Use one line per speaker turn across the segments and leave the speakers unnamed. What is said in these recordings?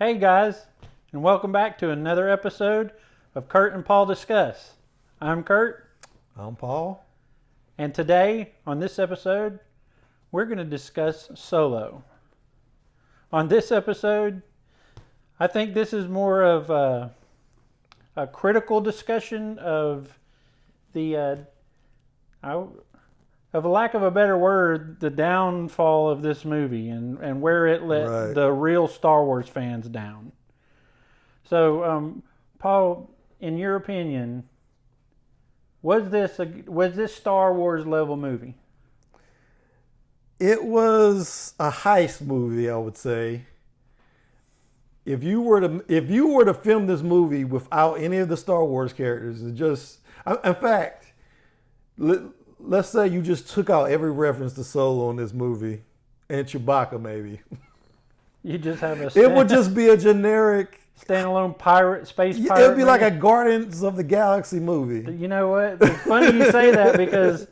Hey guys, and welcome back to another episode of Curt and Paul Discuss. I'm Curt.
I'm Paul.
And today, on this episode, we're going to discuss Solo. On this episode, I think this is more of a critical discussion of of a lack of a better word, the downfall of this movie and where it let the real Star Wars fans down. So, Paul, in your opinion, was this Star Wars level movie?
It was a heist movie, I would say. If you were to film this movie without any of the Star Wars characters, in fact, let's say you just took out every reference to Solo in this movie and Chewbacca, maybe.
You just have
it would just be a generic
standalone space pirate.
It would be like a Guardians of the Galaxy movie.
You know what? It's funny you say that because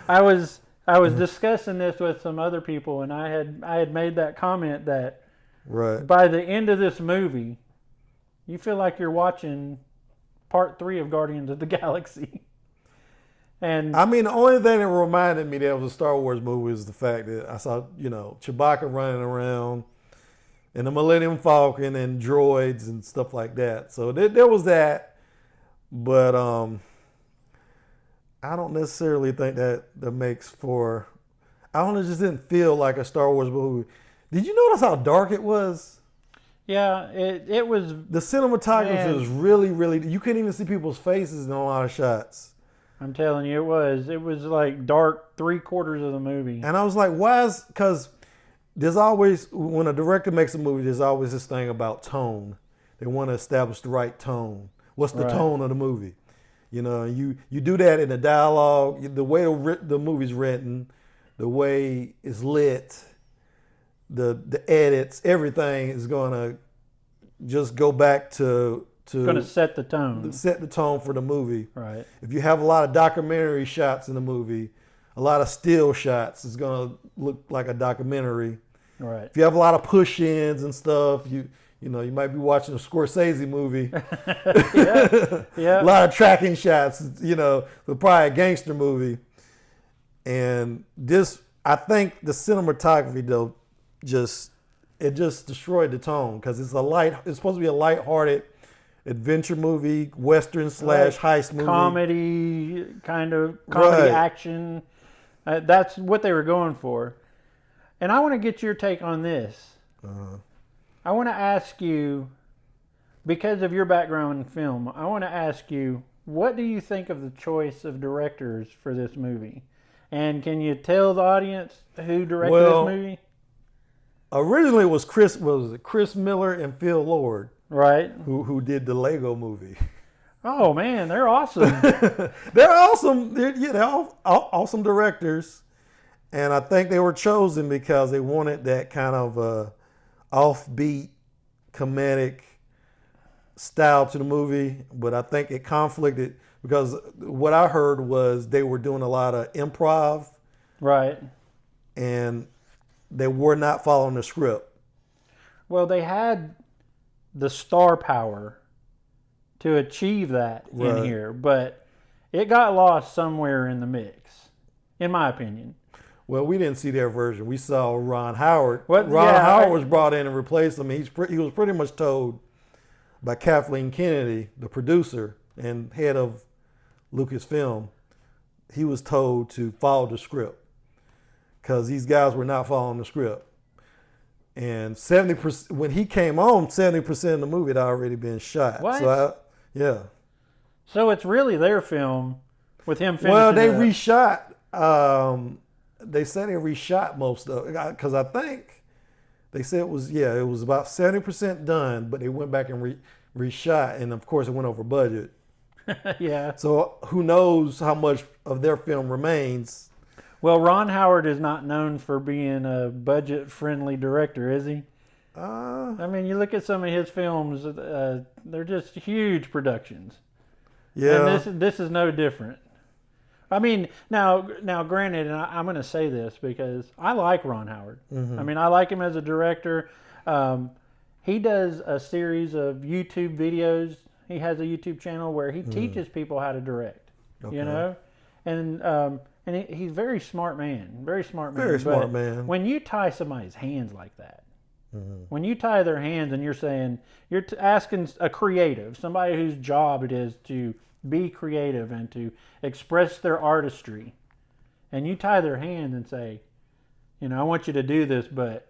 I was discussing this with some other people, and I had made that comment that by the end of this movie, you feel like you're watching part 3 of Guardians of the Galaxy. And
I mean, the only thing that reminded me that it was a Star Wars movie is the fact that I saw, Chewbacca running around and the Millennium Falcon and droids and stuff like that. So there was that, but I don't necessarily think that makes for. I don't know, it just didn't feel like a Star Wars movie. Did you notice how dark it was?
Yeah, it was.
The cinematography was really, really. You couldn't even see people's faces in a lot of shots.
I'm telling you, it was like dark 3/4 of the movie.
And I was like, because there's always, when a director makes a movie, there's always this thing about tone. They want to establish the right tone. What's the tone of the movie? You do that in the dialogue, the way the movie's written, the way it's lit, the edits, everything is going to just go back to
it's going to set the tone.
Set the tone for the movie.
Right.
If you have a lot of documentary shots in the movie, a lot of still shots, it's going to look like a documentary.
Right.
If you have a lot of push-ins and stuff, you might be watching a Scorsese movie.
Yeah.
A lot of tracking shots, probably a gangster movie. And I think the cinematography though, it just destroyed the tone because it's supposed to be a lighthearted adventure movie, Western / heist movie.
Comedy action. That's what they were going for. And I want to get your take on this.
Uh-huh.
I want to ask you, because of your background in film, I want to ask you, what do you think of the choice of directors for this movie? And can you tell the audience who directed this movie?
Originally it was Chris Miller and Phil Lord.
Right.
Who did the Lego movie.
Oh man, they're awesome.
They're awesome. They're awesome directors. And I think they were chosen because they wanted that kind of offbeat, comedic style to the movie. But I think it conflicted because what I heard was they were doing a lot of improv.
Right.
And they were not following the script.
Well, they had the star power to achieve that in here, but it got lost somewhere in the mix, in my opinion.
Well, we didn't see their version. We saw Ron Howard. Howard was brought in and replaced him. He was pretty much told by Kathleen Kennedy, the producer and head of Lucasfilm, he was told to follow the script because these guys were not following the script. And 70%, when he came on, 70% of the movie had already been shot.
What?
So
it's really their film with him finishing.
Well, they reshot. They said they reshot most of it because I think they said it was about 70% done, but they went back and reshot, and of course it went over budget.
Yeah.
So who knows how much of their film remains.
Well, Ron Howard is not known for being a budget-friendly director, is he? I mean, you look at some of his films; they're just huge productions.
Yeah.
And this is no different. I mean, now, granted, and I'm going to say this because I like Ron Howard. Mm-hmm. I mean, I like him as a director. he does a series of YouTube videos. He has a YouTube channel where he teaches people how to direct. Okay. You know, and he's a very smart man. Very smart man.
Very smart man.
When you tie somebody's hands like that, when you tie their hands and you're saying, you're asking a creative, somebody whose job it is to be creative and to express their artistry, and you tie their hand and say, you know, I want you to do this, but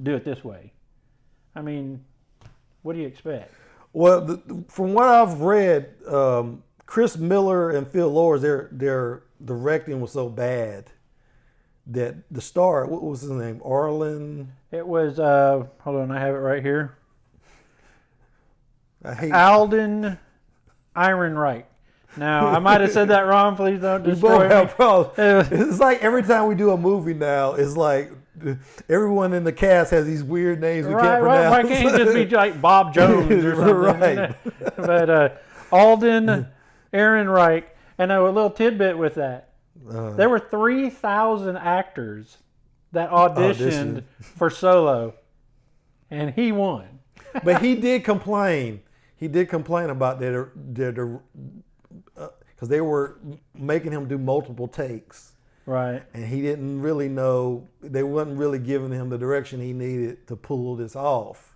do it this way. I mean, what do you expect?
Well, from what I've read, Chris Miller and Phil Lord, their directing was so bad that the star, what was his name? Arlen?
It was, hold on, I have it right here. Alden Ehrenreich. Now, I might have said that wrong. Please don't destroy me.
Have problems. It's like every time we do a movie now, it's like everyone in the cast has these weird names we can't pronounce.
Why can't it just be like Bob Jones or something?
Right.
But Alden Ehrenreich, and a little tidbit with that. There were 3,000 actors that auditioned for Solo, and he won.
But he did complain. He did complain about their because they were making him do multiple takes.
Right.
And he didn't really know, they wasn't really giving him the direction he needed to pull this off.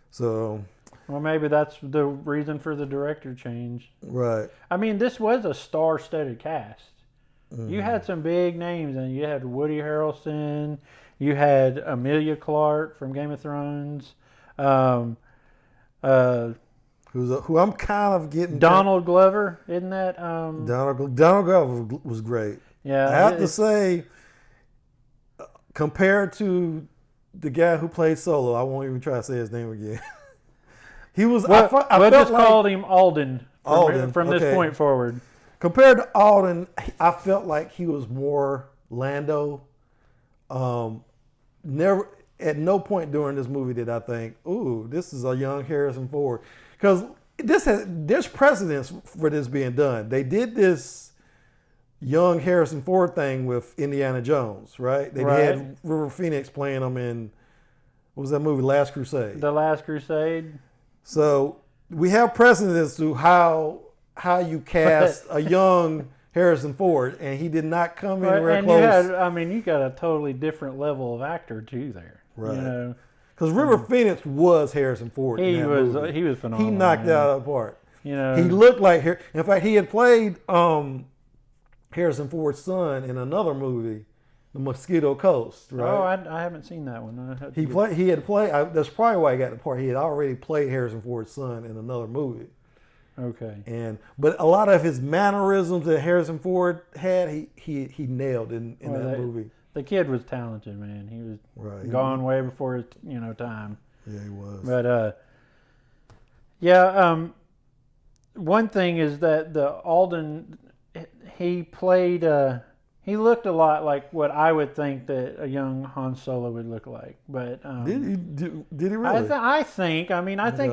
So.
Well, maybe that's the reason for the director change.
Right.
I mean, this was a star-studded cast. You had some big names, and you had Woody Harrelson, you had Emilia Clarke from Game of Thrones,
who I'm kind of getting.
Donald Glover, isn't that?
Donald Glover was great.
Yeah,
I have to say, compared to the guy who played Solo, I won't even try to say his name again. He was.
I just called him Alden. From this point forward.
Compared to Alden, I felt like he was more Lando. Never, at no point during this movie did I think, "Ooh, this is a young Harrison Ford," because there's precedence for this being done. They did this young Harrison Ford thing with Indiana Jones, right? They had River Phoenix playing him in, what was that movie, Last Crusade?
The Last Crusade.
So we have precedence to how you cast a young Harrison Ford, and he did not come anywhere close.
You got a totally different level of actor too there.
Right.
You know,
because River Phoenix was Harrison Ford.
He was phenomenal.
He knocked it out of the park.
You know,
he looked like. In fact, he had played Harrison Ford's son in another movie, The Mosquito Coast. Right.
Oh, I haven't seen that one.
He had played. That's probably why he got the part. He had already played Harrison Ford's son in another movie.
Okay.
But a lot of his mannerisms that Harrison Ford had, he nailed in that movie.
The kid was talented, man. He was gone way before his time.
Yeah, he was.
But one thing is that the Alden, he played. He looked a lot like what I would think that a young Han Solo would look like. But
did he really?
I think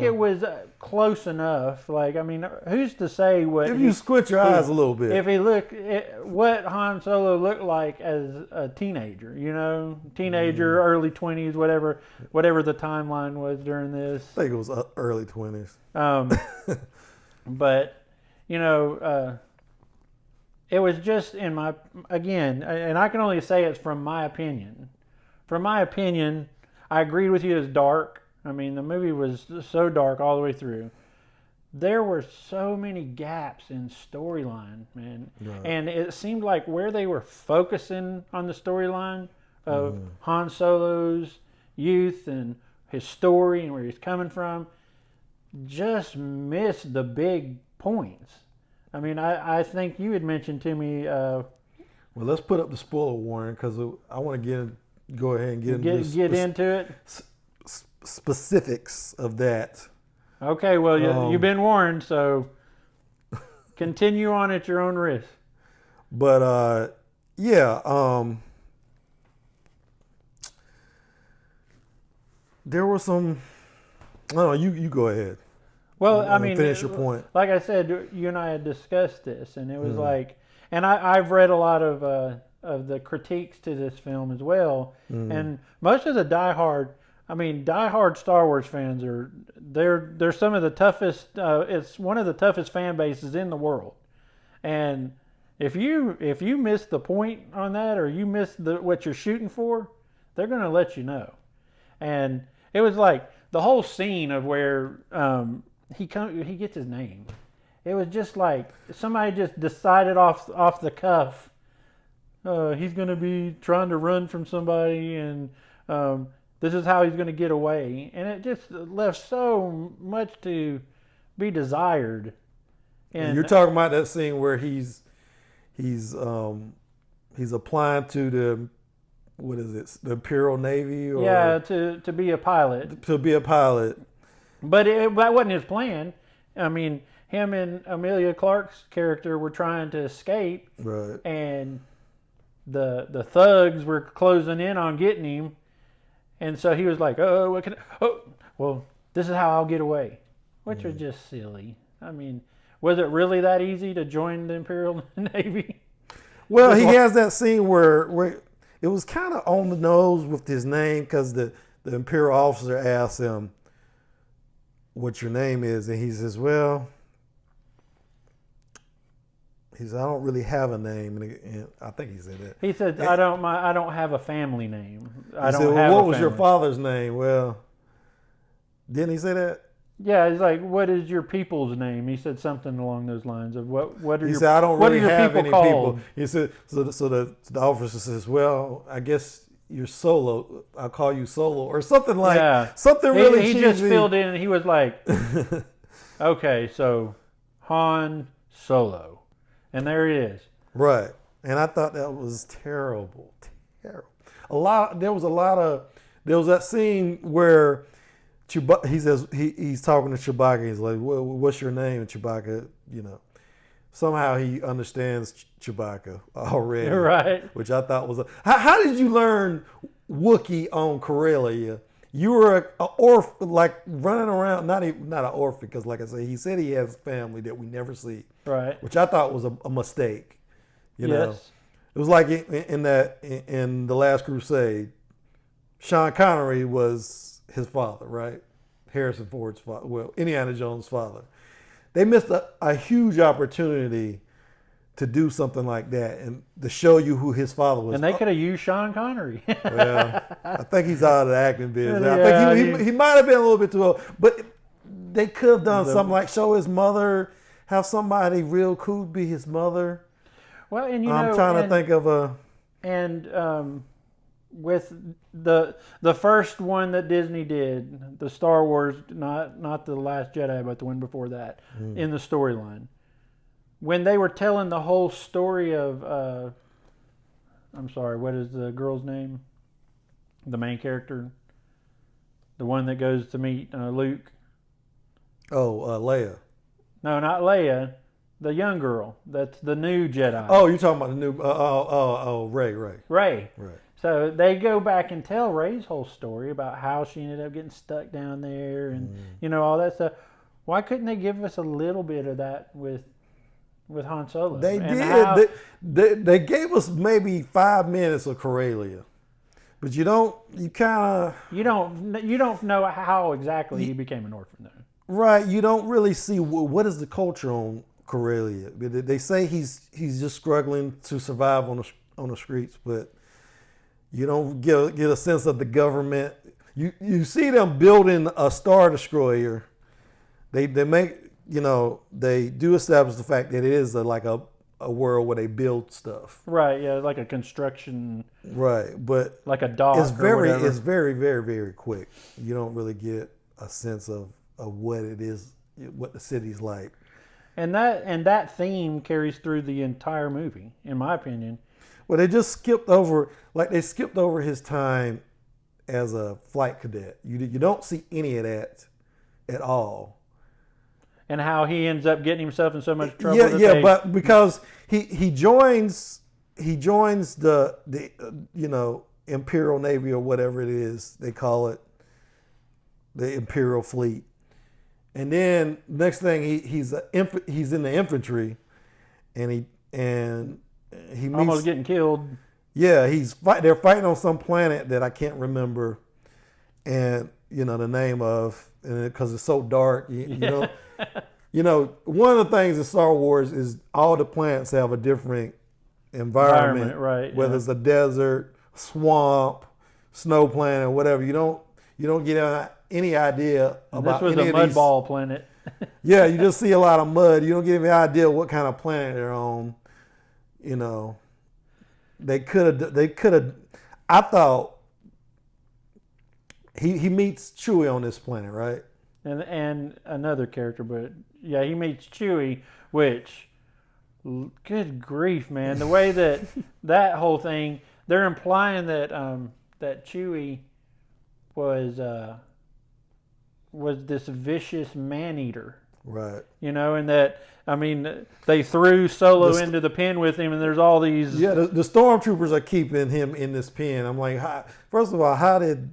it was close enough. Like, who's to say what?
If you squint your eyes a little bit.
If he looked, what Han Solo looked like as a teenager, early 20s, whatever the timeline was during this.
I think it was early 20s.
But it was just and I can only say it's from my opinion. From my opinion, I agreed with you. It's dark. The movie was so dark all the way through. There were so many gaps in storyline, man. Right. And it seemed like where they were focusing on the storyline of Han Solo's youth and his story and where he's coming from, just missed the big points. I think you had mentioned to me. Well,
let's put up the spoiler warning because I want to go ahead and
get into it.
Specifics of that.
Okay, well, you've been warned, so continue on at your own risk.
But there were some. No, you go ahead.
Well,
finish your point.
Like I said, you and I had discussed this, and it was like, and I've read a lot of the critiques to this film as well, and most of the diehard I mean, diehard Star Wars fans they're some of the toughest. It's one of the toughest fan bases in the world, and if you miss the point on that, or you miss what you're shooting for, they're gonna let you know. And it was like the whole scene of where he gets his name. It was just like somebody just decided off the cuff. He's gonna be trying to run from somebody, and this is how he's gonna get away. And it just left so much to be desired.
And you're talking about that scene where he's applying to the, what is it, the Imperial Navy? Or,
yeah, to be a pilot.
To be a pilot.
But that wasn't his plan. I mean, him and Emilia Clarke's character were trying to escape.
Right.
And the thugs were closing in on getting him. And so he was like, well, this is how I'll get away. Which was just silly. I mean, was it really that easy to join the Imperial Navy?
Well, he has that scene where it was kind of on the nose with his name, because the Imperial officer asks him what your name is, and he says, well, I don't really have a name, and I think he said that.
He said, I don't have a family name.
What was your father's name? Well, didn't he say that?
Yeah, he's like, what is your people's name? He said something along those lines of what are
he
your.
Said, I don't really have any
called?
people. He said, so the officer says, well, I guess you're Solo. I'll call you Solo, or something like something really cheesy.
He just filled in, and he was like, okay, so Han Solo, and there it is.
Right, and I thought that was terrible. There was that scene where he says he's talking to Chewbacca. He's like, well, "What's your name?" And Chewbacca, somehow he understands Chewbacca already,
right?
Which I thought was how did you learn Wookiee on Corellia? You were a orphan, like running around, not an orphan, because like I say, he said he has family that we never see,
right?
Which I thought was a mistake. You know, it was like in the Last Crusade, Sean Connery was his father, right? Harrison Ford's father. Well, Indiana Jones' father. They missed a huge opportunity to do something like that and to show you who his father was.
And they could have used Sean Connery.
Well, I think he's out of the acting business. I think he might have been a little bit too old, but they could have done something like show his mother, have somebody real cool be his mother.
Well, and
I'm trying to think of a.
And with the first one that Disney did, the Star Wars, not the Last Jedi, but the one before that, in the storyline, when they were telling the whole story of, I'm sorry, what is the girl's name? The main character, the one that goes to meet Luke.
Oh, Leia.
No, not Leia. The young girl. That's the new Jedi.
Oh, you're talking about the new. Rey.
Right. So they go back and tell Rey's whole story about how she ended up getting stuck down there, and all that stuff. Why couldn't they give us a little bit of that with Han Solo?
They did. They gave us maybe 5 minutes of Corellia, but you don't know how exactly he became an orphan, though. Right. You don't really see what is the culture on Corellia. They say he's just struggling to survive on the streets, but you don't get a sense of the government. You see them building a Star Destroyer. They make they do establish the fact that it is like a world where they build stuff.
Right. Yeah, like a construction.
Right, but
like a dock.
It's very very very quick. You don't really get a sense of what it is, what the city's like.
And that theme carries through the entire movie, in my opinion.
Well, they just skipped over his time as a flight cadet. You don't see any of that at all.
And how he ends up getting himself in so much trouble.
But because he joins the Imperial Navy or whatever it is they call it, the Imperial Fleet, and then next thing he's in the infantry, and he meets,
almost getting killed.
Yeah, they're fighting on some planet that I can't remember, and the name of, and because it's so dark, one of the things in Star Wars is all the planets have a different environment,
right?
Whether it's a desert, swamp, snow planet, whatever. You don't get any idea about
this was
any
a
of
mud
these.
ball planet.
Yeah, you just see a lot of mud. You don't get any idea what kind of planet they're on. They could have. I thought he meets Chewie on this planet, right?
And another character, but yeah, he meets Chewie, which, good grief, man, the way that whole thing, they're implying that that Chewie was this vicious man-eater.
Right.
And that, they threw Solo into the pen with him, and there's all these...
Yeah, the stormtroopers are keeping him in this pen. I'm like, first of all, how did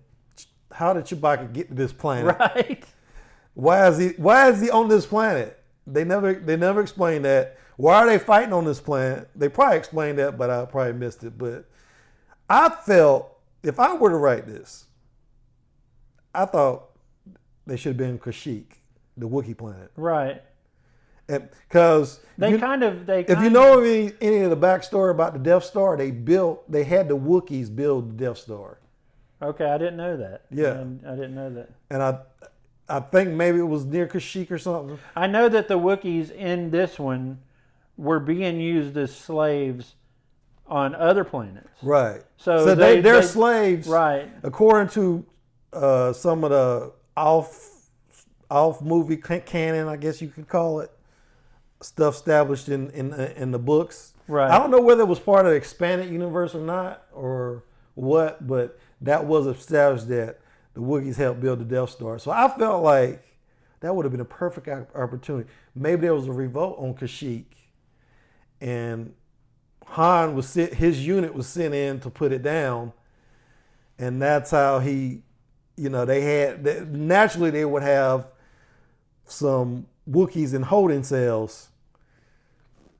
Chewbacca get to this planet?
Right.
Why is he on this planet? They never explained that. Why are they fighting on this planet? They probably explained that, but I probably missed it. But I felt, if I were to write this, I thought they should have been Kashyyyk, the Wookiee planet.
Right.
Because
if
you know any of the backstory about the Death Star, they had the Wookiees build the Death Star.
Okay, I didn't know that.
Yeah,
I didn't know that.
And I think maybe it was near Kashyyyk or something.
I know that the Wookiees in this one were being used as slaves on other planets.
Right.
So
they're slaves.
Right.
According to some of the off movie canon, I guess you could call it, stuff established in the books.
Right.
I don't know whether it was part of the expanded universe or not, or what, but that was established that the Wookiees helped build the Death Star. So I felt like that would have been a perfect opportunity. Maybe there was a revolt on Kashyyyk, and Han his unit was sent in to put it down, and that's how he, naturally they would have some Wookiees in holding cells.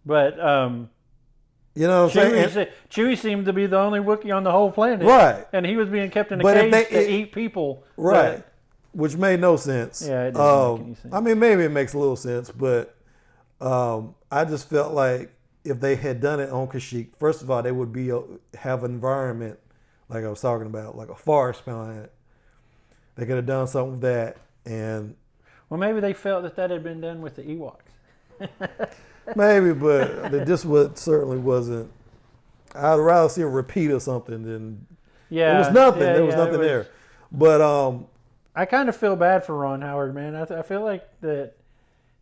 But
you know what I'm saying?
Chewie seemed to be the only Wookiee on the whole planet.
Right.
And he was being kept in a cage to eat people.
Right. Which made no sense.
Yeah, it didn't make any sense.
Maybe it makes a little sense, but I just felt like if they had done it on Kashyyyk, first of all, they would have an environment like I was talking about, like a forest planet. They could have done something with that. And
well, maybe they felt that had been done with the Ewoks.
Maybe, but this certainly wasn't. I'd rather see a repeat of something than. Yeah, there was nothing. There was nothing there. But
I kind of feel bad for Ron Howard, man. I feel like that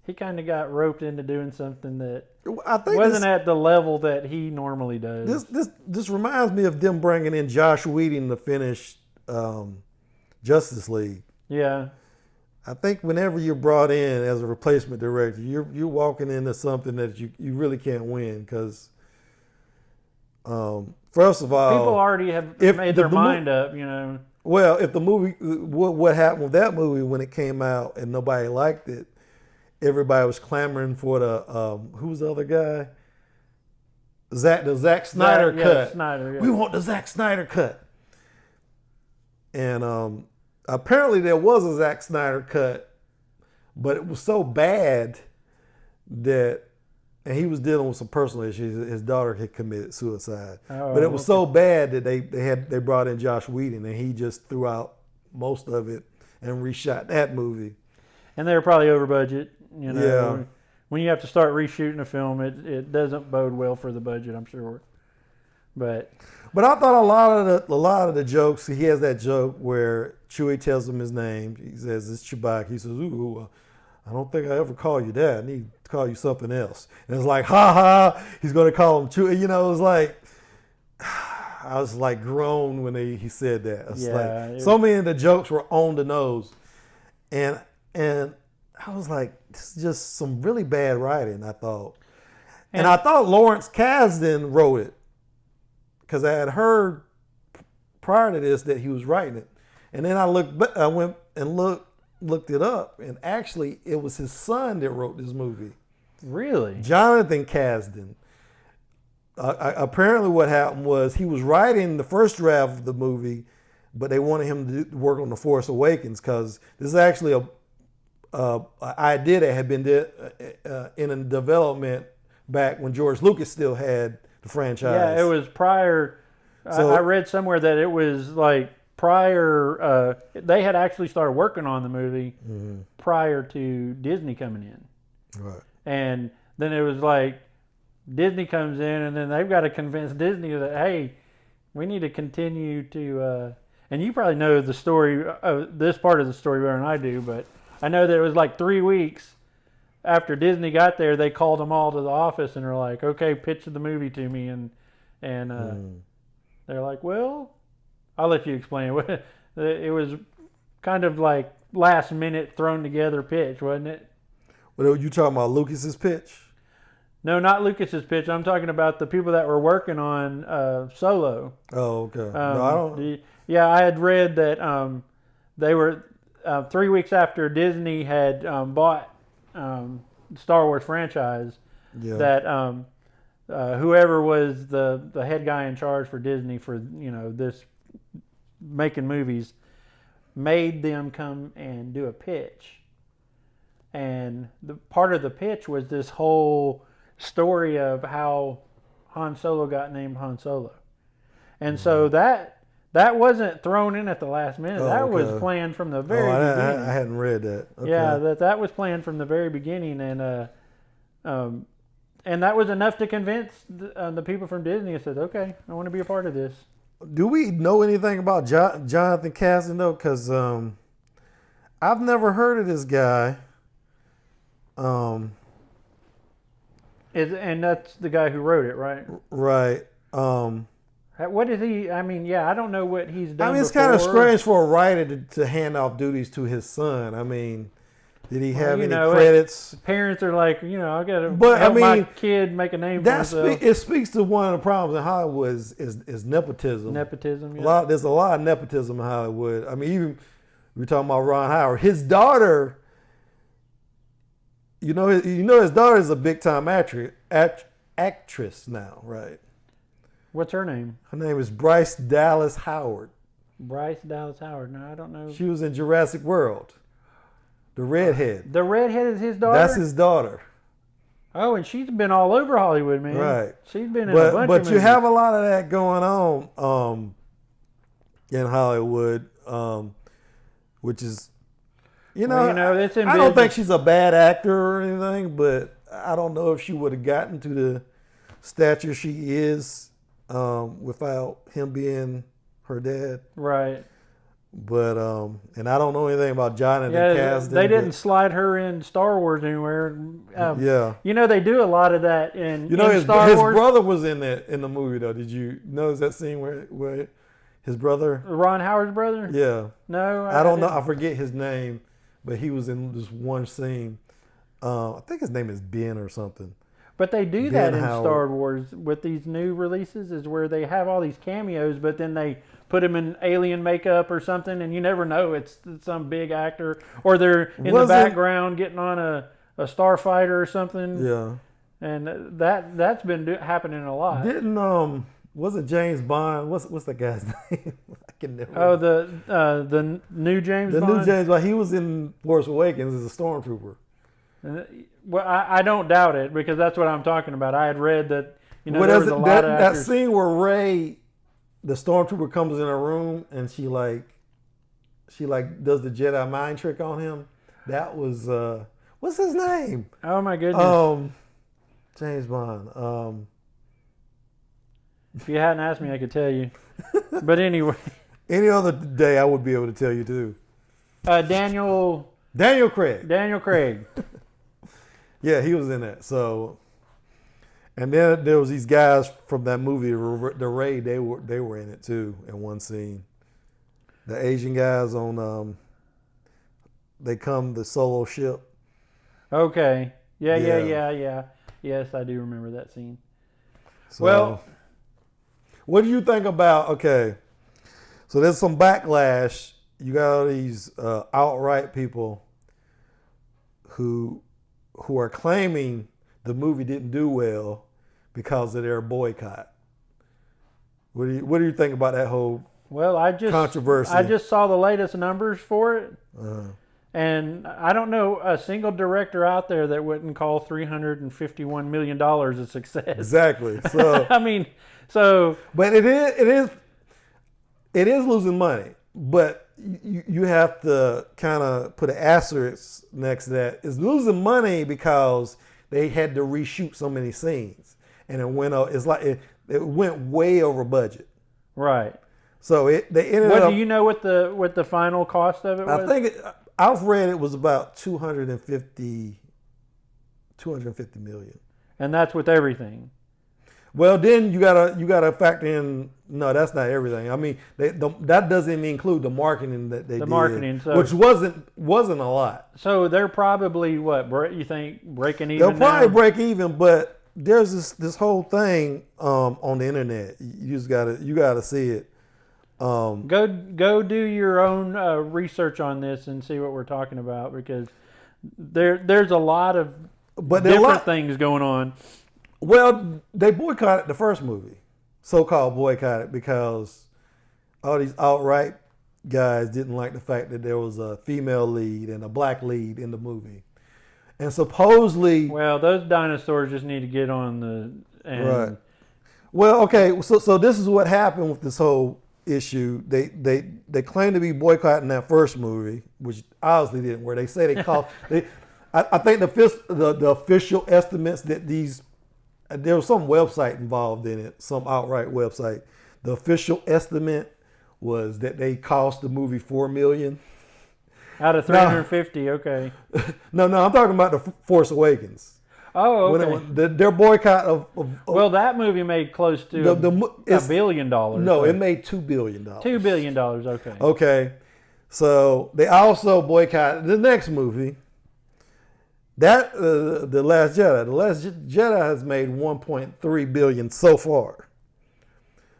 he kind of got roped into doing something that
I think
wasn't at the level that he normally does.
This reminds me of them bringing in Josh Whedon to finish Justice League.
Yeah.
I think whenever you're brought in as a replacement director, you're walking into something that you really can't win because, first of all,
people already have made their mind up,
Well, if the movie, what happened with that movie when it came out and nobody liked it, everybody was clamoring for the who's the other guy? The Zack Snyder cut.
Yeah, Snyder, yeah.
We want the Zack Snyder cut. And apparently there was a Zack Snyder cut, but it was so bad that, and he was dealing with some personal issues. His daughter had committed suicide, but it was so bad that they brought in Josh Whedon, and he just threw out most of it and reshot that movie.
And they were probably over budget.
Yeah.
When you have to start reshooting a film, it doesn't bode well for the budget, I'm sure. But
I thought a lot of the jokes. He has that joke where Chewie tells him his name. He says it's Chewbacca. He says, "Ooh, I don't think I ever call you that. I need to call you something else." And it's like, ha ha. He's going to call him Chewie. It was like, I was like grown when he said that. So many of the jokes were on the nose, and I was like, this is just some really bad writing. I thought, and I thought Lawrence Kasdan wrote it. Because I had heard prior to this that he was writing it, and then I went and looked it up, and actually it was his son that wrote this movie.
Really?
Jonathan Kasdan. Apparently, what happened was he was writing the first draft of the movie. but they wanted him to work on The Force Awakens because this is actually a idea that had been in development back when George Lucas still had the franchise.
Yeah, it was prior. So, I read somewhere that it was like prior. They had actually started working on the movie prior to Disney coming in.
Right.
And then it was like Disney comes in, and then they've got to convince Disney that, hey, we need to continue to. And you probably know the story, this part of the story better than I do, but I know that it was like 3 weeks after Disney got there, they called them all to the office and were like, okay, pitch the movie to me. And they're like, well, I'll let you explain it. It was kind of like last minute thrown together pitch, wasn't it?
Well, you talking about Lucas's pitch?
No, not Lucas's pitch. I'm talking about the people that were working on Solo.
Oh, okay. No, I don't.
Yeah, I had read that they were 3 weeks after Disney had bought Star Wars franchise. Yeah. That whoever was the head guy in charge for Disney for this making movies made them come and do a pitch. And the part of the pitch was this whole story of how Han Solo got named Han Solo. And so that wasn't thrown in at the last minute. That was planned from the very beginning.
I hadn't read that. Okay.
Yeah, that was planned from the very beginning, and that was enough to convince the people from Disney and said, okay, I want to be a part of this.
Do we know anything about Jonathan Kasdan, though? Because I've never heard of this guy.
And that's the guy who wrote it, right?
Right.
What is he? I mean, yeah, I don't know what he's done.
I mean, it's kind of strange for a writer to hand off duties to his son. I mean, did he have any credits?
Parents are like, I got to help my kid make a name for himself.
It speaks to one of the problems in Hollywood is nepotism.
Nepotism, yeah.
There's a lot of nepotism in Hollywood. I mean, even we're talking about Ron Howard. His daughter, his daughter is a big time actress now, right?
What's her name?
Her name is Bryce Dallas Howard.
Bryce Dallas Howard. No, I don't know.
She was in Jurassic World. The redhead.
The redhead is his daughter?
That's his daughter.
Oh, and she's been all over Hollywood, man.
Right.
She's been in a bunch of movies.
But you have a lot of that going on in Hollywood, which is, it's in I don't think she's a bad actor or anything, but I don't know if she would have gotten to the stature she is without him being her dad.
Right.
But and I don't know anything about Jonathan Kasdan.
They didn't slide her in Star Wars anywhere. They do a lot of that in Star Wars.
His brother was in the movie though. Did you notice that scene where his brother,
Ron Howard's brother?
Yeah.
No,
I don't know. I forget his name, but he was in this one scene. I think his name is Ben or something.
But they do that in Star Wars with these new releases, is where they have all these cameos, but then they put them in alien makeup or something, and you never know it's some big actor, or they're in the background getting on a starfighter or something.
Yeah,
and that's been happening a lot.
Wasn't James Bond? What's that guy's name? I can never.
Oh, the new James Bond.
The new James Bond. He was in Force Awakens as a stormtrooper.
Well, I don't doubt it, because that's what I'm talking about. I had read that there was a lot of actors.
That scene where Rey, the stormtrooper, comes in a room and she does the Jedi mind trick on him. That was what's his name?
Oh my goodness.
James Bond.
If you hadn't asked me, I could tell you. But anyway,
any other day I would be able to tell you too.
Daniel
Craig.
Daniel Craig.
Yeah, he was in that. So, and then there was these guys from that movie, The Raid. They were in it too in one scene. The Asian guys on they come the solo ship.
Okay. Yeah. Yes, I do remember that scene.
So, well, what do you think about? Okay, so there's some backlash. You got all these outright people who are claiming the movie didn't do well because of their boycott. What do you think about that whole
Well,
controversy.
I just saw the latest numbers for it, and I don't know a single director out there that wouldn't call $351 million a success.
Exactly. So
I mean, so
but it is losing money, but you have to kind of put an asterisk next to that. It's losing money because they had to reshoot so many scenes, and it went. It's like it went way over budget.
Right.
So they ended
up.
What
do you know what the final cost of it was?
I think I've read it was about 250 million.
And that's with everything.
Well, then you gotta factor in. No, that's not everything. I mean, that doesn't include the marketing that they did,
marketing,
which wasn't a lot.
So they're probably what you think breaking even.
They'll probably break even, but there's this whole thing on the internet. You gotta see it.
Go do your own research on this and see what we're talking about, because there's a lot of different things going on.
Well, they boycotted the first movie, so-called boycotted, because all these alt-right guys didn't like the fact that there was a female lead and a black lead in the movie. And supposedly...
Well, those dinosaurs just need to get on the...
Right. Well, okay, so this is what happened with this whole issue. They claim to be boycotting that first movie, which obviously didn't work. They say they cost... I think the official estimates that these... There was some website involved in it, some outright website. The official estimate was that they cost the movie $4 million.
Out of 350, okay.
No, I'm talking about the Force Awakens.
Oh, okay.
Their boycott of
well, that movie made close to $1 billion.
No, so. It made $2 billion.
$2 billion, okay.
Okay, so they also boycotted the next movie. That The Last Jedi. The Last Jedi has made $1.3 billion so far.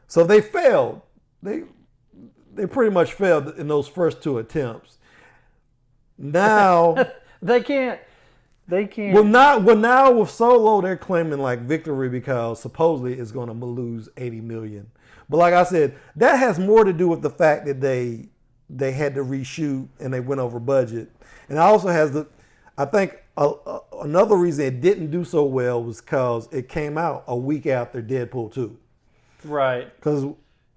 So they failed. They pretty much failed in those first two attempts. Now
they can't.
Well, now with Solo, they're claiming like victory because supposedly it's going to lose $80 million. But like I said, that has more to do with the fact that they had to reshoot and they went over budget, and it also has I think another reason it didn't do so well was because it came out a week after Deadpool 2.
Right.
Because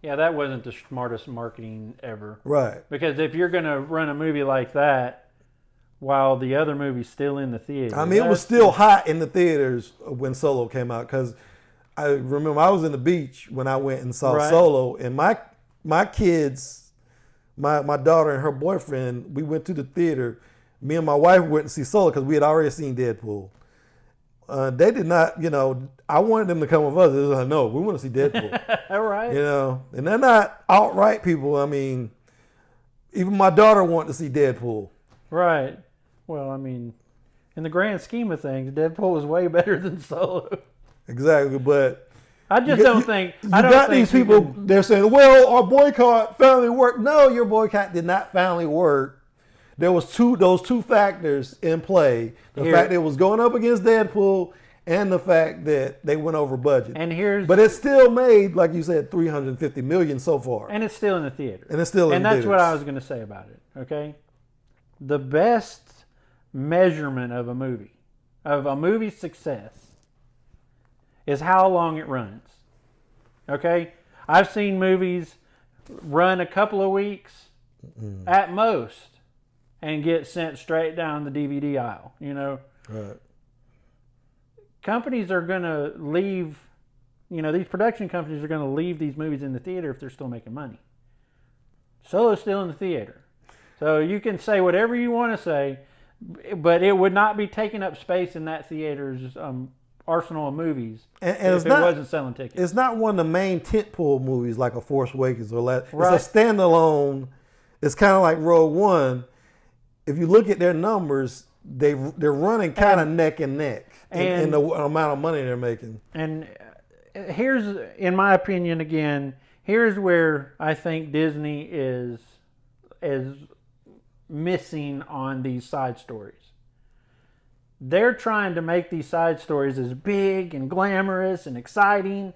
that wasn't the smartest marketing ever.
Right.
Because if you're going to run a movie like that while the other movie's still in the theater.
I mean, it was still hot in the theaters when Solo came out, because I remember I was in the beach when I went and saw Solo, and my kids, my daughter and her boyfriend, we went to the theater. Me and my wife went to see Solo because we had already seen Deadpool. They did not, I wanted them to come with us. They was like, no, we want to see Deadpool.
All right.
And they're not outright people. I mean, even my daughter wanted to see Deadpool.
Right. Well, I mean, in the grand scheme of things, Deadpool was way better than Solo.
Exactly, but
I just don't think...
I don't think these people, they're saying, well, our boycott finally worked. No, your boycott did not finally work. There was those two factors in play. The fact that it was going up against Deadpool and the fact that they went over budget. But it still made, like you said, $350 million so far.
And it's still in the theater.
And that's
what I was going to say about it, okay? The best measurement of a movie's success, is how long it runs. Okay? I've seen movies run a couple of weeks at most and get sent straight down the DVD aisle,
Right.
Companies are going to leave, these production companies are going to leave these movies in the theater if they're still making money. Solo's still in the theater. So you can say whatever you want to say, but it would not be taking up space in that theater's arsenal of movies if it wasn't selling tickets.
It's not one of the main tentpole movies like A Force Awakens or that. Right. It's a standalone. It's kind of like Rogue One. If you look at their numbers, they're running kind of neck and neck in the amount of money they're making.
And here's, in my opinion, again, here's where I think Disney is missing on these side stories. They're trying to make these side stories as big and glamorous and exciting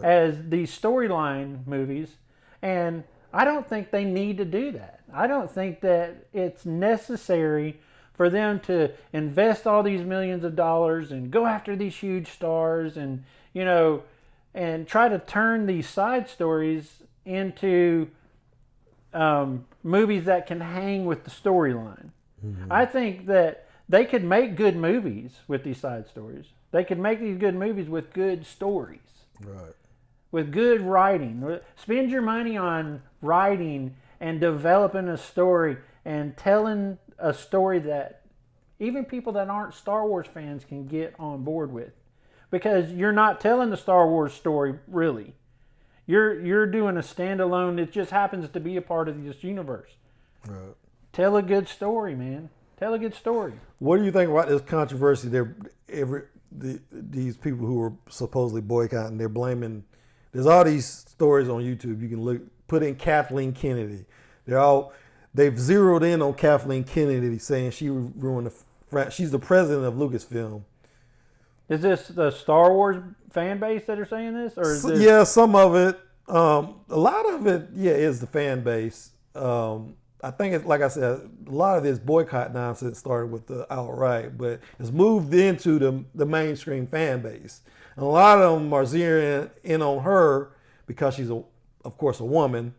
as these storyline movies. And I don't think they need to do that. I don't think that it's necessary for them to invest all these millions of dollars and go after these huge stars and, and try to turn these side stories into movies that can hang with the storyline. Mm-hmm. I think that they could make good movies with these side stories. They could make these good movies with good stories.
Right.
With good writing. Spend your money on writing and developing a story and telling a story that even people that aren't Star Wars fans can get on board with. Because you're not telling the Star Wars story, really. You're doing a standalone that just happens to be a part of this universe. Right. Tell a good story, man. Tell a good story.
What do you think about this controversy? These people who were supposedly boycotting, they're blaming. There's all these stories on YouTube. You can put in Kathleen Kennedy. They've zeroed in on Kathleen Kennedy, saying she ruined she's the president of Lucasfilm.
Is this the Star Wars fan base that are saying this, or is this...
Yeah, some of it. A lot of it, is the fan base. I think it's like I said, a lot of this boycott nonsense started with the outright, but it's moved into the mainstream fan base. And a lot of them are zeroing in on her because she's of course a woman,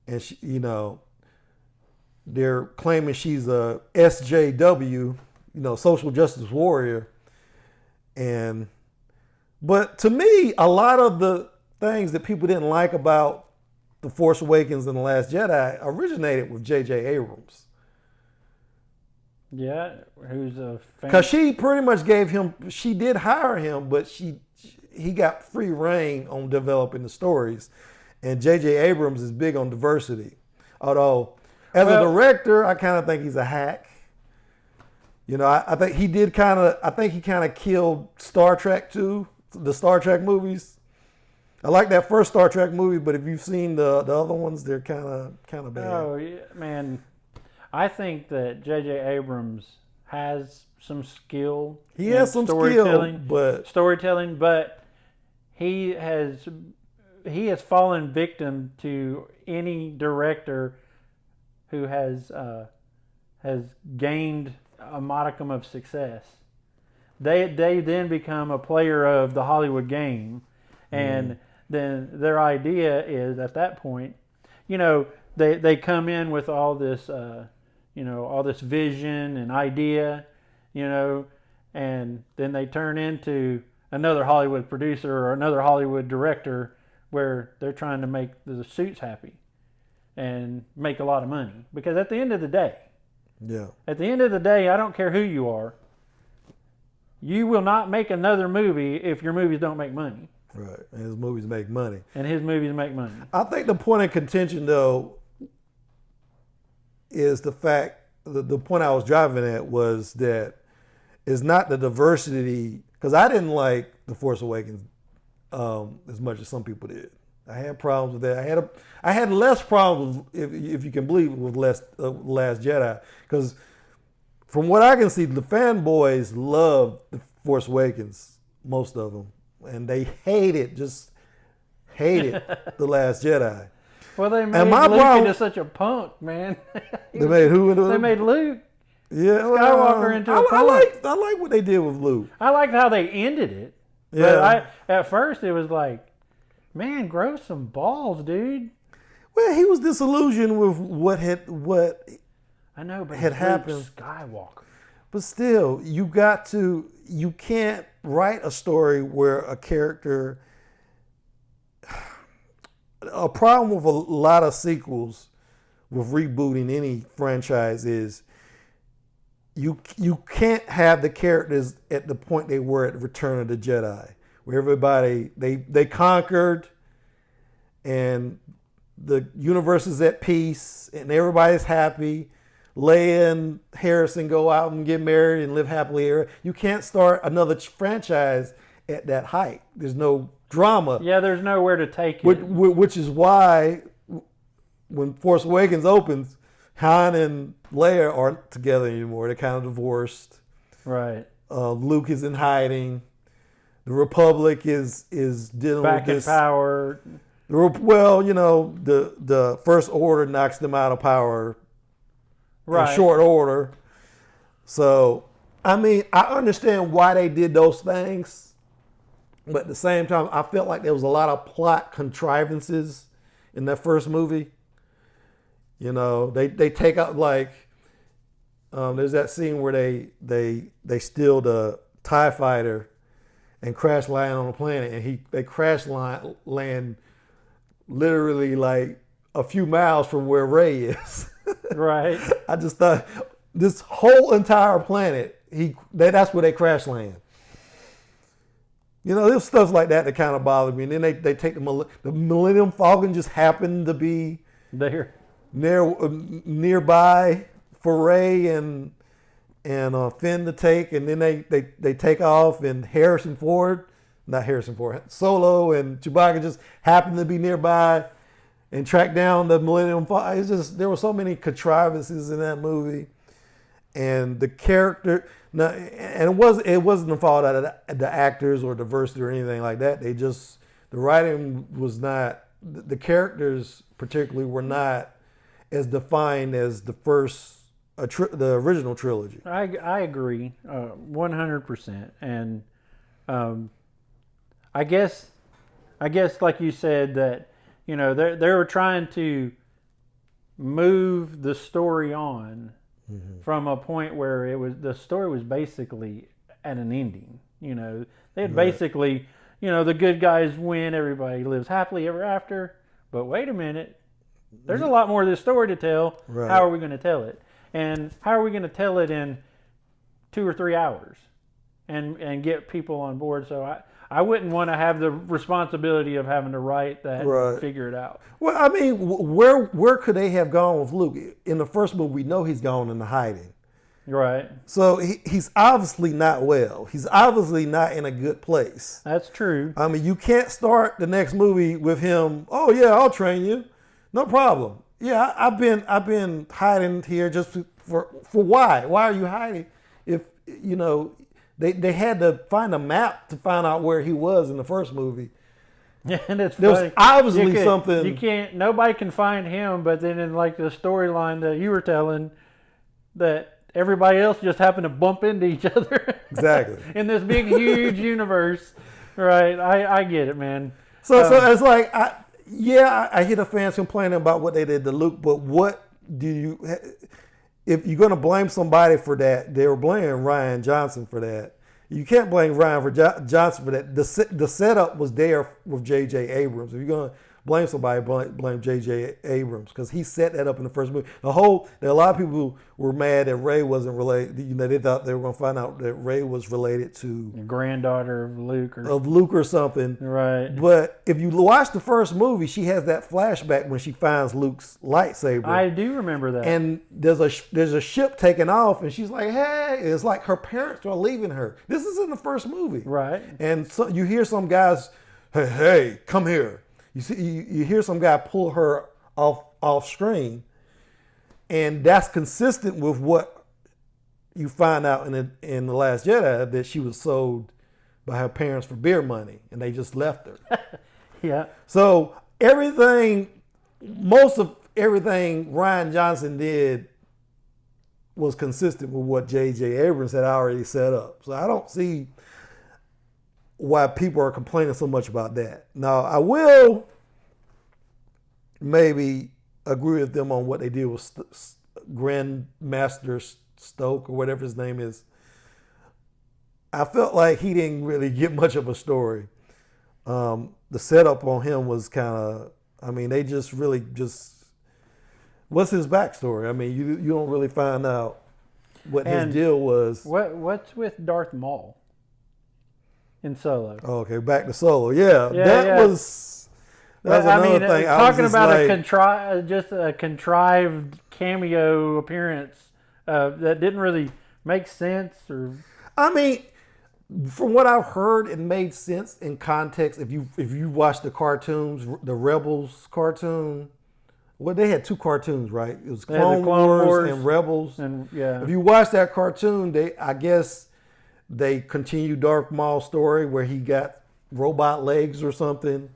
and she, they're claiming she's a SJW, social justice warrior. But to me, a lot of the things that people didn't like about The Force Awakens and The Last Jedi originated with J.J. Abrams.
Yeah, who's a fan.
Because she pretty much she did hire him, but he got free reign on developing the stories. And J.J. Abrams is big on diversity. Although, as a director, I kind of think he's a hack. I think he kind of killed Star Trek too, the Star Trek movies. I like that first Star Trek movie, but if you've seen the other ones, they're kind of bad. Oh
yeah, man, I think that J.J. Abrams has some skill.
He has some storytelling,
but he has fallen victim to any director who has gained a modicum of success. They then become a player of the Hollywood game, and then their idea is at that point, they come in with all this, all this vision and idea, and then they turn into another Hollywood producer or another Hollywood director where they're trying to make the suits happy and make a lot of money. Because at the end of the day, I don't care who you are, you will not make another movie if your movies don't make money.
Right, and his movies make money.
I
think the point of contention, though, is the fact, the point I was driving at was that it's not the diversity, because I didn't like The Force Awakens as much as some people did. I had problems with that. I had less problems, if you can believe, with Last Jedi, because from what I can see, the fanboys love The Force Awakens, most of them, and they hated The Last Jedi.
Well, they made Luke into such a punk, man.
They made who into?
They made Luke
Skywalker
into a punk.
I like what they did with Luke.
I liked how they ended it. Yeah. But at first it was like, man, grow some balls, dude.
Well, he was disillusioned with what had happened.
Skywalker.
But still, you can't write a story where a character. A problem with a lot of sequels, with rebooting any franchise, is you can't have the characters at the point they were at Return of the Jedi, where everybody they conquered, and the universe is at peace, and everybody's happy. Leia and Harrison go out and get married and live happily ever. You can't start another franchise at that height. There's no drama.
Yeah, there's nowhere to take it.
Which is why when Force Awakens opens, Han and Leia aren't together anymore. They're kind of divorced.
Right.
Luke is in hiding. The Republic is dealing
back
with this.
In power.
Well, the First Order knocks them out of power in short order. So, I mean, I understand why they did those things, but at the same time, I felt like there was a lot of plot contrivances in that first movie. They take out there's that scene where they steal the TIE fighter and crash land on the planet, and they crash land literally like a few miles from where Rey is.
Right.
I just thought this whole entire planet, that's where they crash land. There's stuff like that kind of bothered me. And then they take the Millennium Falcon just happened to be
there
nearby for Rey and Finn to take, and then they take off, and Solo and Chewbacca just happen to be nearby and track down the Millennium Falcon. It's just, there were so many contrivances in that movie, and the character. Now, and it wasn't the fault of the actors or diversity or anything like that. The writing was not, the characters particularly were not as defined as the original trilogy.
I agree 100%. And I guess like you said that, they were trying to move the story on from a point where the story was basically at an ending. They had basically, the good guys win, everybody lives happily ever after. But wait a minute, there's a lot more of this story to tell. Right. How are we going to tell it? And how are we going to tell it in 2 or 3 hours and get people on board? So I wouldn't want to have the responsibility of having to write that and figure it out.
Well, I mean, where could they have gone with Luke? In the first movie, we know he's gone into hiding.
Right.
So he's obviously not well. He's obviously not in a good place.
That's true.
I mean, you can't start the next movie with him, oh yeah, I'll train you. No problem. Yeah, I've been hiding here just for why? Why are you hiding? If they had to find a map to find out where he was in the first movie.
Yeah, and it's
there
funny.
Was obviously something.
You can't. Nobody can find him. But then in like the storyline that you were telling, that everybody else just happened to bump into each other.
Exactly.
In this big, huge universe, right? I get it, man.
So it's like I hear the fans complaining about what they did to Luke, but what do you? If you're going to blame somebody for that, they were blaming Rian Johnson for that. You can't blame Rian Johnson for that. The setup was there with J.J. Abrams. If you're going to blame somebody, blame J.J. Abrams, because he set that up in the first movie. A lot of people were mad that Rey wasn't related. They thought they were going to find out that Rey was related to
the granddaughter of Luke
or something.
Right.
But if you watch the first movie, she has that flashback when she finds Luke's lightsaber.
I do remember that.
And there's a ship taking off, and she's like, "Hey!" It's like her parents are leaving her. This is in the first movie,
right?
And so you hear some guys, "Hey, come here." You see, you hear some guy pull her off screen, and that's consistent with what you find out in the Last Jedi, that she was sold by her parents for beer money, and they just left her.
Yeah.
So most of everything Rian Johnson did was consistent with what J.J. Abrams had already set up. So I don't see why people are complaining so much about that. Now, I will maybe agree with them on what they did with Grandmaster Stoke, or whatever his name is. I felt like he didn't really get much of a story. The setup on him was kind of, they just what's his backstory? I mean, you don't really find out what his deal was.
What's with Darth Maul in Solo?
Okay, back to Solo. That's another thing.
Talking about a contrived cameo appearance that didn't really make sense.
From what I've heard, it made sense in context. If you watch the cartoons, the Rebels cartoon, they had 2 cartoons, right? It was Clone Wars and Rebels.
And yeah,
if you watch that cartoon, I guess they continued Darth Maul's story where he got robot legs or something,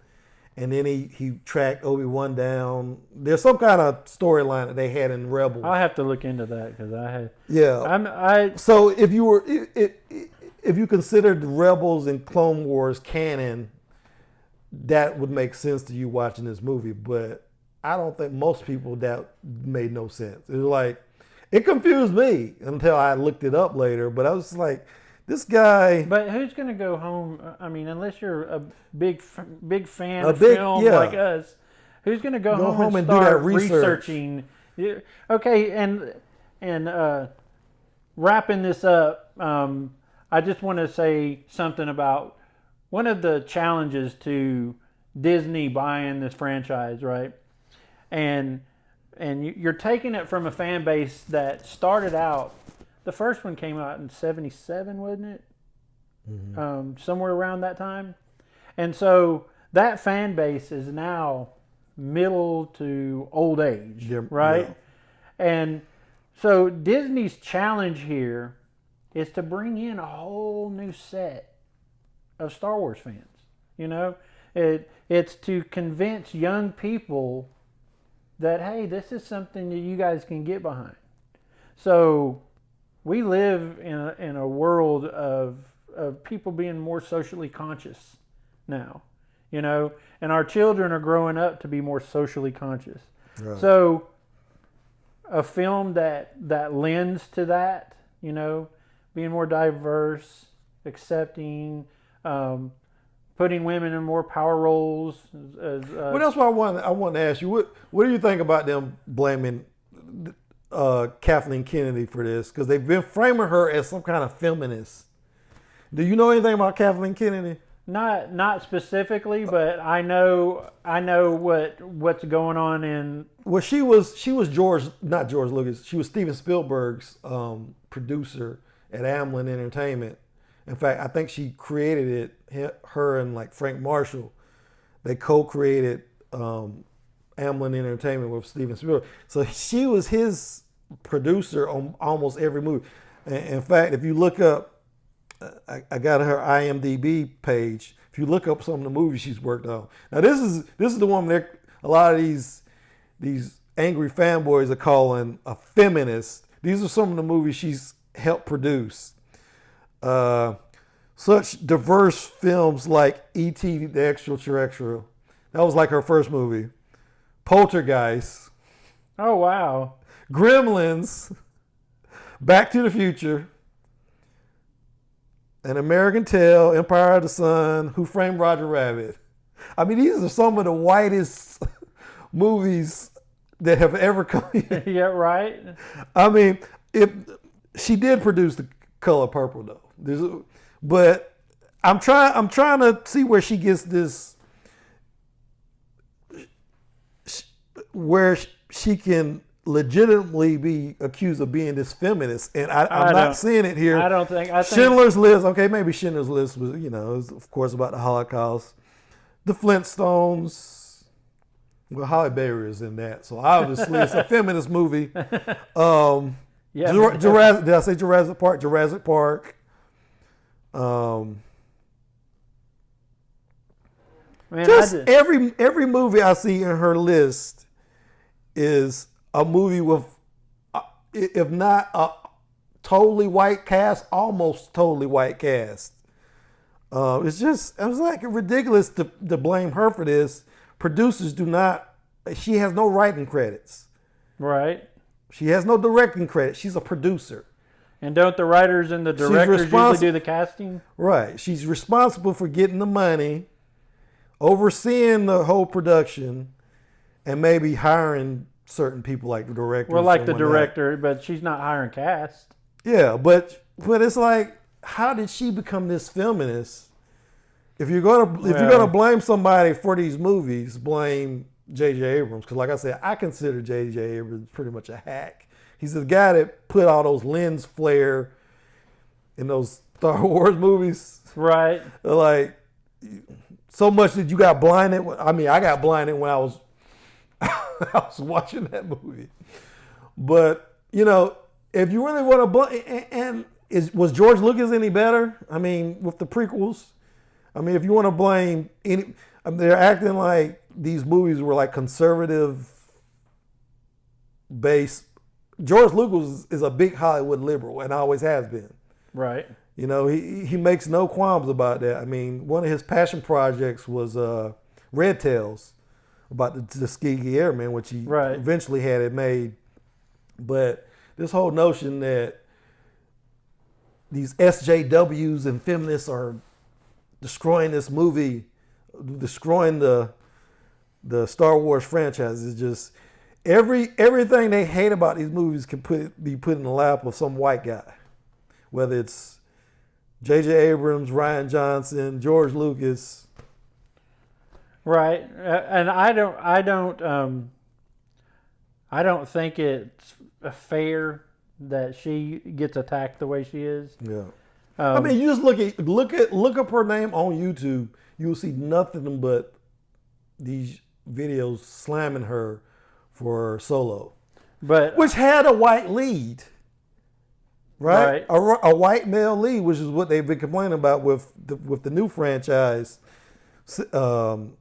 and then he tracked Obi-Wan down. There's some kind of storyline that they had in Rebels.
I'll have to look into that because I had.
Yeah. So if you considered Rebels and Clone Wars canon, that would make sense to you watching this movie. But I don't think most people, that made no sense. It was like, it confused me until I looked it up later. But I was like, this guy.
But who's going to go home? I mean, unless you're a big fan of film like us, who's going to go home and start do that researching? Okay, and wrapping this up, I just want to say something about one of the challenges to Disney buying this franchise, right? And you're taking it from a fan base that started out. The first one came out in 1977, wasn't it? Mm-hmm. Somewhere around that time. And so that fan base is now middle to old age, right? Yeah. And so Disney's challenge here is to bring in a whole new set of Star Wars fans. You know, it's to convince young people that, hey, this is something that you guys can get behind. So we live in a world of people being more socially conscious now, you know, and our children are growing up to be more socially conscious. Right. So a film that lends to that, you know, being more diverse, accepting, putting women in more power roles.
Well, that's what I want to ask you. What do you think about them blaming Kathleen Kennedy for this? Because they've been framing her as some kind of feminist. Do you know anything about Kathleen Kennedy?
Not specifically, but I know what's going on in.
Well, she was not George Lucas. She was Steven Spielberg's producer at Amblin Entertainment. In fact, I think she created it. Her and like Frank Marshall, they co-created Amblin Entertainment with Steven Spielberg. So she was his producer on almost every movie. In fact, if you look up, I got her IMDb page. If you look up some of the movies she's worked on, now this is the woman that a lot of these angry fanboys are calling a feminist. These are some of the movies she's helped produce. Such diverse films like E.T. the Extraterrestrial. That was like her first movie. Poltergeist.
Oh, wow.
Gremlins. Back to the Future. An American Tale. Empire of the Sun. Who Framed Roger Rabbit. I mean, these are some of the whitest movies that have ever come in.
Yeah, right.
I mean, she did produce The Color Purple, though. But I'm trying to see where she gets this, where she can legitimately be accused of being this feminist, and I'm not seeing it here.
I think
Schindler's List. Okay, maybe Schindler's List was, was of course about the Holocaust. The Flintstones. Well, Halle Berry is in that, so obviously it's a feminist movie.
Yeah.
Did I say Jurassic Park? Jurassic Park. Every movie I see in her list is a movie with, if not a totally white cast, almost totally white cast. It was like ridiculous to blame her for this. Producers she has no writing credits.
Right.
She has no directing credit. She's a producer.
And don't the writers and the directors usually do the casting?
Right. She's responsible for getting the money, overseeing the whole production, and maybe hiring certain people like the director.
Well, like the director, but she's not hiring cast.
Yeah, but it's like, how did she become this feminist? If you're gonna blame somebody for these movies, blame J.J. Abrams, because like I said, I consider J.J. Abrams pretty much a hack. He's the guy that put all those lens flare in those Star Wars movies.
Right.
Like, so much that you got blinded. I mean, I got blinded when I was watching that movie. But, if you really want to was George Lucas any better? I mean, with the prequels, I mean, if you want to blame any, I mean, they're acting like these movies were like conservative based. George Lucas is a big Hollywood liberal and always has been.
Right.
You know, he makes no qualms about that. I mean, one of his passion projects was Red Tails, about the Tuskegee Airmen, which he eventually had it made. But this whole notion that these SJWs and feminists are destroying this movie, destroying the Star Wars franchise is just everything they hate about these movies can be put in the lap of some white guy, whether it's J.J. Abrams, Rian Johnson, George Lucas.
Right, and I don't think it's fair that she gets attacked the way she is.
Yeah. I mean, you just look up her name on YouTube. You'll see nothing but these videos slamming her for Solo, which had a white lead, right? A white male lead, which is what they've been complaining about with the new franchise, 7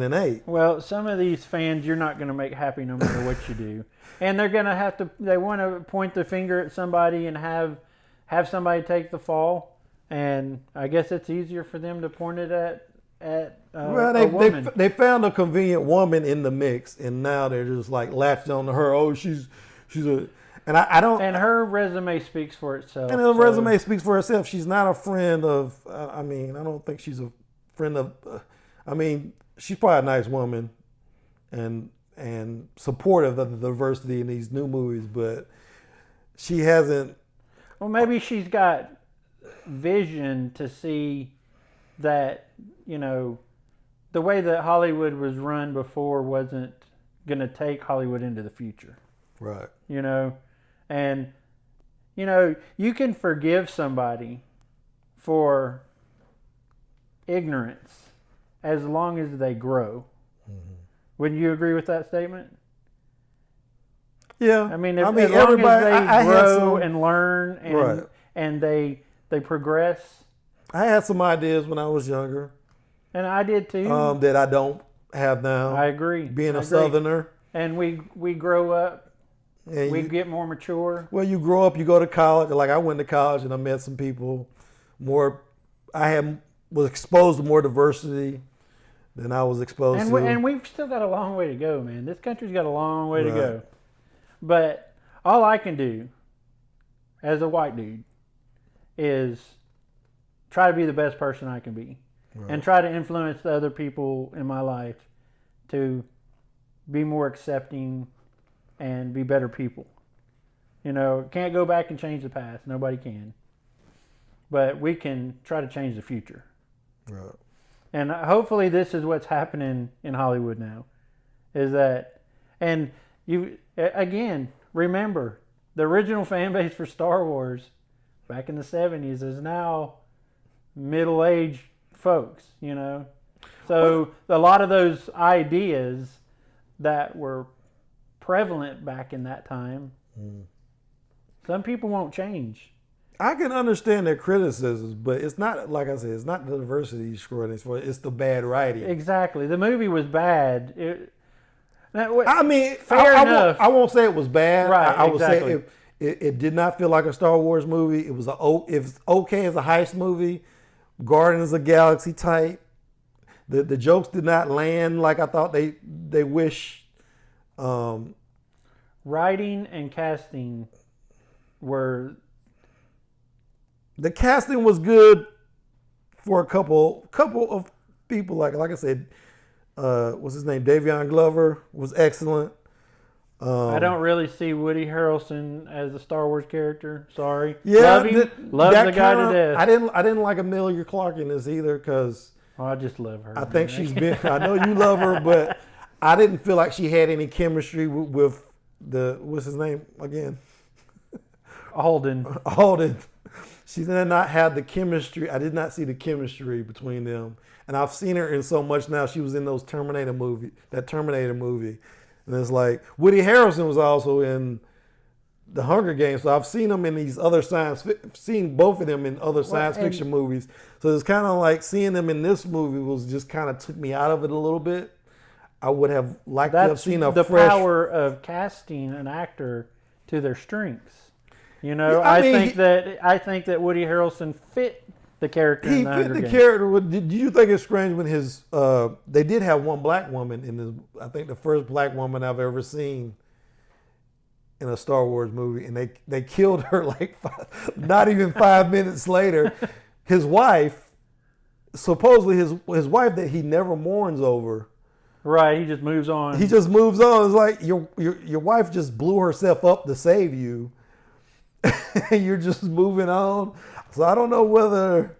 and 8.
Well, some of these fans you're not going to make happy no matter what you do, and they're going to have to. They want to point the finger at somebody and have somebody take the fall, and I guess it's easier for them to point it at a woman.
They found a convenient woman in the mix, and now they're just like latched on to her. Oh, she's a, and I don't.
And her resume speaks for itself.
And her resume speaks for herself. She's not a friend of. I mean, I don't think she's a friend of. I mean, she's probably a nice woman, and supportive of the diversity in these new movies, but she hasn't.
Well, maybe she's got vision to see that, you know, the way that Hollywood was run before wasn't going to take Hollywood into the future.
Right.
You know, and, you know, you can forgive somebody for ignorance as long as they grow. Mm-hmm. Wouldn't you agree with that statement?
Yeah.
I mean, as long as they grow and learn and they progress.
I had some ideas when I was younger.
And I did too.
That I don't have now.
I agree.
Being a Southerner.
And we grow up. And we get more mature.
Well, you grow up, you go to college. Like I went to college and I met some people was exposed to more diversity than I was exposed to.
And we've still got a long way to go, man. This country's got a long way to go. But all I can do as a white dude is try to be the best person I can be. Right. And try to influence the other people in my life to be more accepting and be better people. You know, can't go back and change the past. Nobody can. But we can try to change the future. Right. And hopefully this is what's happening in Hollywood now. Is that, and you, again, remember, the original fan base for Star Wars back in the 70s is now middle-aged folks, you know. So a lot of those ideas that were prevalent back in that time, some people won't change.
I can understand their criticisms, but it's not, like I said, it's not the diversity destroying it's the bad writing.
Exactly. The movie was bad.
I mean,
fair enough.
I won't say it was bad.
Right,
I would
exactly.
say it did not feel like a Star Wars movie. It was okay as a heist movie, Guardians of the Galaxy type. The jokes did not land like I thought they wish.
Writing and casting were.
The casting was good for a couple of people. Like I said, what's his name? Davion Glover was excellent.
I don't really see Woody Harrelson as a Star Wars character. Sorry.
Yeah,
love the guy to death.
I didn't like Amelia Clarke in this either because
I just love her.
I think she's been. I know you love her, but I didn't feel like she had any chemistry with what's his name again?
Alden.
She did not have the chemistry. I did not see the chemistry between them. And I've seen her in so much now. She was in that Terminator movie. And it's like, Woody Harrelson was also in the Hunger Games, so I've seen them in these other seen both of them in other science fiction movies. So it's kind of like seeing them in this movie was just kind of took me out of it a little bit. I would have liked to have seen the
power of casting an actor to their strengths. You know, I think that Woody Harrelson fit the character.
He fit the character. Did you think it's strange when they did have one black woman in this? I think the first black woman I've ever seen in a Star Wars movie, and they killed her like not even 5 minutes later. His wife, supposedly his wife that he never mourns over.
Right, he just moves on.
He just moves on. It's like your wife just blew herself up to save you, and you're just moving on. So I don't know whether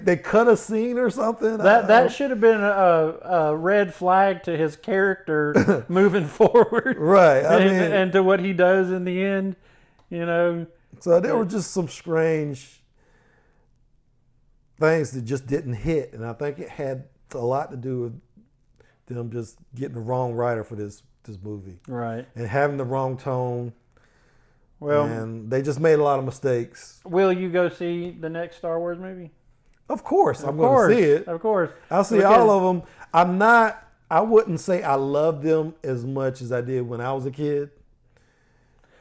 they cut a scene or something.
That should have been a red flag to his character moving forward.
Right.
And to what he does in the end, you know.
So there were just some strange things that just didn't hit. And I think it had a lot to do with them just getting the wrong writer for this movie.
Right.
And having the wrong tone. Well, and they just made a lot of mistakes.
Will you go see the next Star Wars movie?
Of course, I'm going to see it.
Of course,
I'll see all of them. I wouldn't say I love them as much as I did when I was a kid.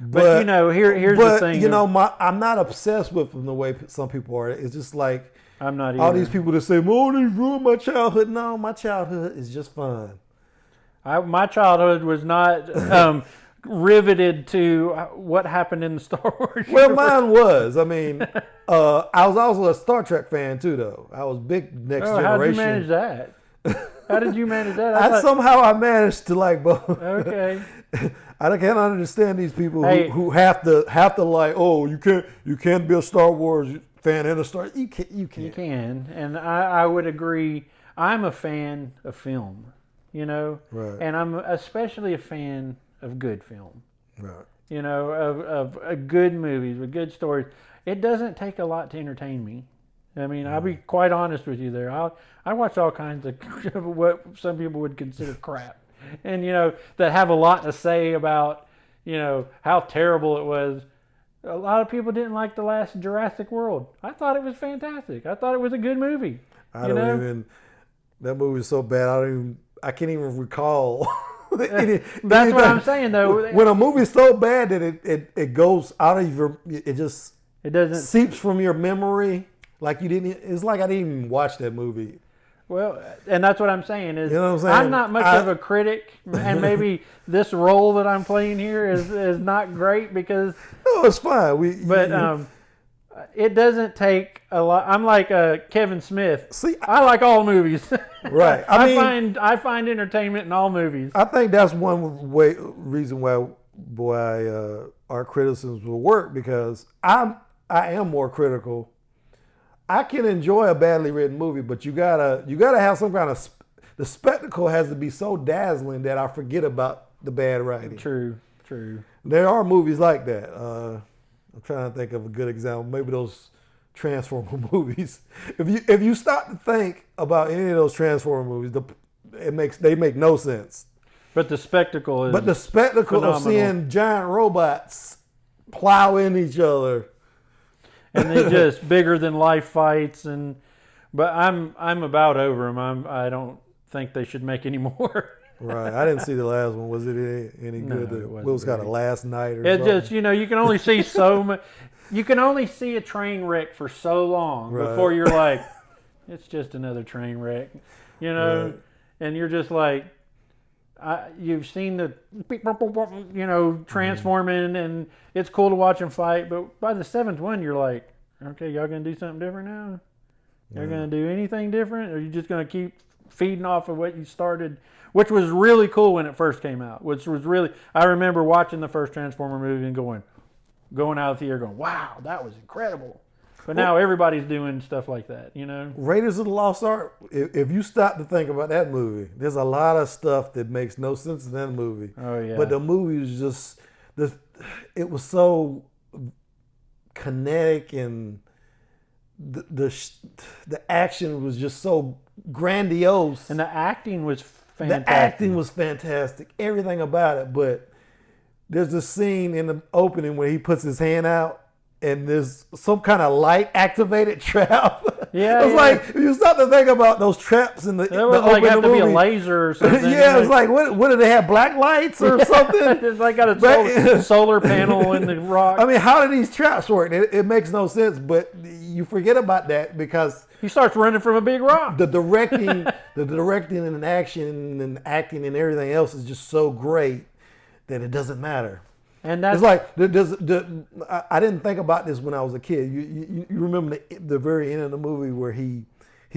But you know, here's the thing.
You know, I'm not obsessed with them the way some people are. It's just like
I'm not either.
All these people that say, "Oh, they ruined my childhood." No, my childhood is just fun.
My childhood was not. Riveted to what happened in the Star Wars universe.
Well, mine was. I mean, I was also a Star Trek fan too, though. I was big Next Generation.
How did you manage that? How did you manage that?
Somehow I managed to like both.
Okay.
I can't understand these people who have to like, oh, you can't be a Star Wars fan and a Star. You can. You
can, and I would agree. I'm a fan of film, you know,
right.
And I'm especially a fan of good film,
right?
You know, of good movies with good stories. It doesn't take a lot to entertain me. I mean, I'll be quite honest with you there. I watch all kinds of what some people would consider crap, and you know that have a lot to say about how terrible it was. A lot of people didn't like the last Jurassic World. I thought it was fantastic. I thought it was a good movie.
That movie is so bad. I can't even recall.
That's what I'm saying, though.
When a movie's so bad that it goes out of it doesn't seeps from your memory. Like you didn't. It's like I didn't even watch that movie.
Well, and that's what I'm saying is,
you know what I'm saying?
I'm not much of a critic, and maybe this role that I'm playing here is not great because.
No, it's fine.
It doesn't take a lot. I'm like Kevin Smith.
See,
I like all movies.
Right.
I find entertainment in all movies.
I think that's one reason why our criticisms will work, because I am more critical. I can enjoy a badly written movie, but you gotta have some kind of the spectacle has to be so dazzling that I forget about the bad writing.
True.
There are movies like that. I'm trying to think of a good example. Maybe those Transformer movies. If you stop to think about any of those Transformer movies, they make no sense.
But the spectacle is.
But the spectacle
phenomenal.
Of seeing giant robots plow in each other,
and they're just bigger than life fights, but I'm about over them. I don't think they should make any more.
Right. I didn't see the last one. Was it any good?
It
was kind of last night or
something.
It
just, you can only see so much. You can only see a train wreck for so long before you're like, it's just another train wreck, right. And you're just like, you've seen the, transforming, and it's cool to watch them fight. But by the seventh one, you're like, okay, y'all gonna do something different now? You're gonna do anything different, or are you just gonna keep feeding off of what you started? Which was really cool when it first came out. I remember watching the first Transformer movie and going out of the theater going, wow, that was incredible. But now everybody's doing stuff like that,
Raiders of the Lost Ark, if you stop to think about that movie, there's a lot of stuff that makes no sense in that movie.
Oh, yeah.
But the movie was just, it was so kinetic, and the action was just so grandiose.
And the acting was fantastic.
The acting was fantastic. Everything about it, but there's this scene in the opening where he puts his hand out and there's some kind of light activated trap.
Yeah,
it's like you start to think about those traps in the.
It was like have to be a laser or something.
Yeah, it's like what do they have, black lights or something?
It's like got a solar panel in the rock.
I mean, how do these traps work? It makes no sense, but you forget about that because
he starts running from a big rock.
The directing and action and acting and everything else is just so great that it doesn't matter. And that's it's like I didn't think about this when I was a kid. You remember the very end of the movie where he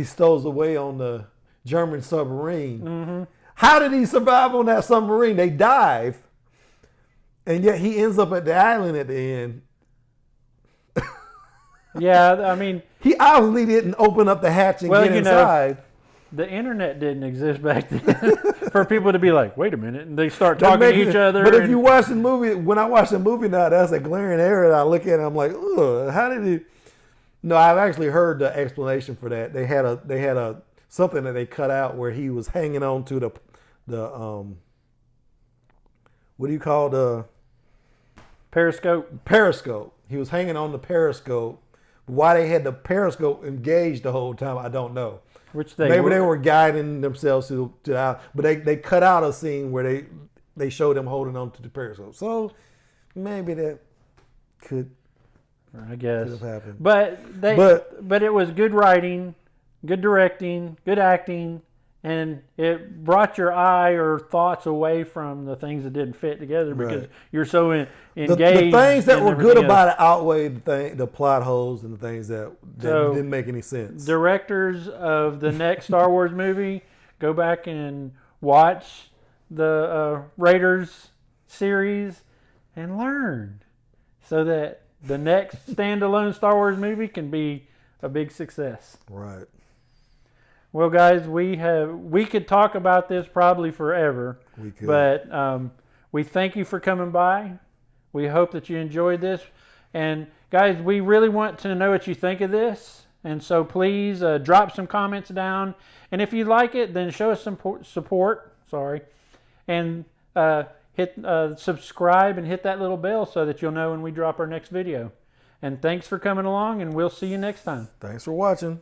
stows away on the German submarine. Mm-hmm. How did he survive on that submarine? They dive, and yet he ends up at the island at the end.
Yeah, I mean,
he obviously didn't open up the hatch and get inside.
The internet didn't exist back then for people to be like, wait a minute, and they start talking to each other.
But if you watch the movie, when I watch the movie now, that's a glaring error. And I look at it, I'm like, ugh, how did he? No, I've actually heard the explanation for that. They had a something that they cut out where he was hanging on to the what do you call the
periscope?
Periscope. He was hanging on the periscope. Why they had the periscope engaged the whole time, I don't know.
Which
they were guiding themselves to but they cut out a scene where they showed them holding on to the periscope. So maybe that could have happened.
But it was good writing, good directing, good acting, and it brought your eye or thoughts away from the things that didn't fit together because you're so engaged.
The things that were good about it outweighed the plot holes and the things that didn't make any sense.
Directors of the next Star Wars movie, go back and watch the Raiders series and learn so that the next standalone Star Wars movie can be a big success.
Right.
Well, guys, we could talk about this probably forever.
We could.
But we thank you for coming by. We hope that you enjoyed this. And, guys, we really want to know what you think of this. And so please drop some comments down. And if you like it, then show us some support. And hit subscribe and hit that little bell so that you'll know when we drop our next video. And thanks for coming along, and we'll see you next time.
Thanks for watching.